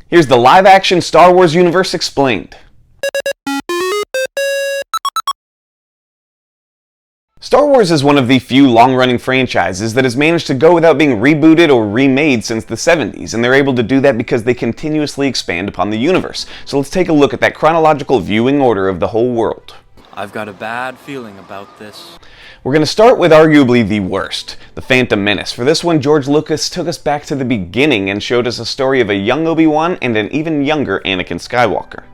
Here's the live-action Star Wars universe explained. Star Wars is one of the few long-running franchises that has managed to go without being rebooted or remade since the 70s, and they're able to do that because they continuously expand upon the universe. So let's take a look at that chronological viewing order of the whole world. I've got a bad feeling about this. We're going to start with arguably the worst, The Phantom Menace. For this one, George Lucas took us back to the beginning and showed us a story of a young Obi-Wan and an even younger Anakin Skywalker.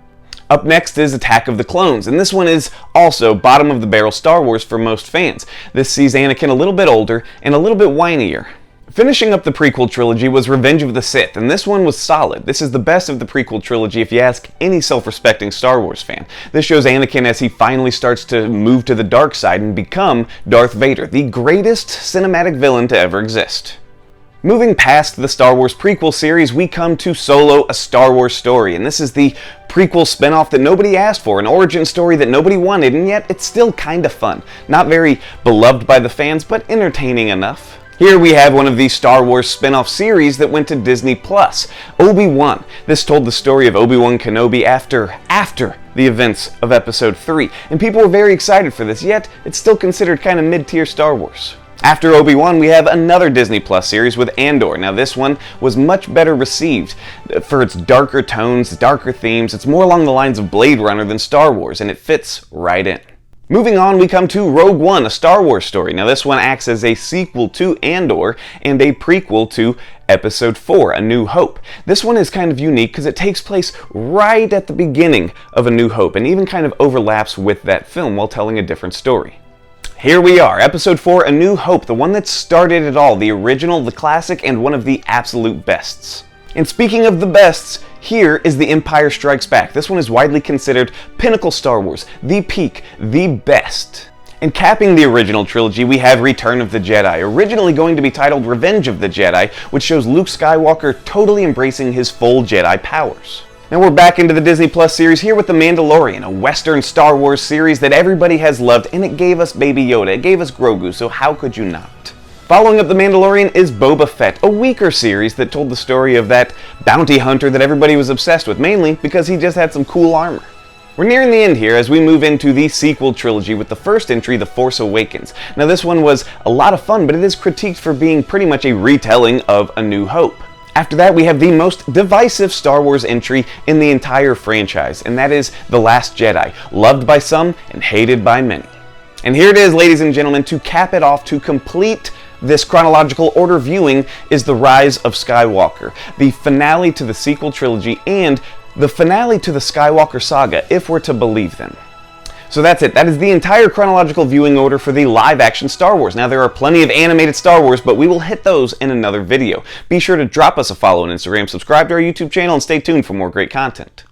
Up next is Attack of the Clones, and this one is also bottom-of-the-barrel Star Wars for most fans. This sees Anakin a little bit older and a little bit whinier. Finishing up the prequel trilogy was Revenge of the Sith, and this one was solid. This is the best of the prequel trilogy if you ask any self-respecting Star Wars fan. This shows Anakin as he finally starts to move to the dark side and become Darth Vader, the greatest cinematic villain to ever exist. Moving past the Star Wars prequel series, we come to Solo, a Star Wars story, and this is the prequel spinoff that nobody asked for, an origin story that nobody wanted, and yet it's still kinda fun. Not very beloved by the fans, but entertaining enough. Here we have one of the Star Wars spin-off series that went to Disney+, Obi-Wan. This told the story of Obi-Wan Kenobi after the events of Episode 3, and people were very excited for this, yet it's still considered kind of mid-tier Star Wars. After Obi-Wan, we have another Disney Plus series with Andor. Now this one was much better received for its darker tones, darker themes. It's more along the lines of Blade Runner than Star Wars, and it fits right in. Moving on, we come to Rogue One, a Star Wars story. Now this one acts as a sequel to Andor and a prequel to Episode 4, A New Hope. This one is kind of unique because it takes place right at the beginning of A New Hope and even kind of overlaps with that film while telling a different story. Here we are, Episode 4, A New Hope, the one that started it all, the original, the classic, and one of the absolute bests. And speaking of the bests, here is The Empire Strikes Back. This one is widely considered pinnacle Star Wars, the peak, the best. And capping the original trilogy, we have Return of the Jedi, originally going to be titled Revenge of the Jedi, which shows Luke Skywalker totally embracing his full Jedi powers. Now we're back into the Disney Plus series here with The Mandalorian, a Western Star Wars series that everybody has loved, and it gave us Baby Yoda, it gave us Grogu, so how could you not? Following up The Mandalorian is Boba Fett, a weaker series that told the story of that bounty hunter that everybody was obsessed with, mainly because he just had some cool armor. We're nearing the end here as we move into the sequel trilogy with the first entry, The Force Awakens. Now this one was a lot of fun, but it is critiqued for being pretty much a retelling of A New Hope. After that, we have the most divisive Star Wars entry in the entire franchise, and that is The Last Jedi, loved by some and hated by many. And here it is, ladies and gentlemen, to cap it off, to complete this chronological order viewing is The Rise of Skywalker, the finale to the sequel trilogy and the finale to the Skywalker saga, if we're to believe them. So that's it. That is the entire chronological viewing order for the live-action Star Wars. Now, there are plenty of animated Star Wars, but we will hit those in another video. Be sure to drop us a follow on Instagram, subscribe to our YouTube channel, and stay tuned for more great content.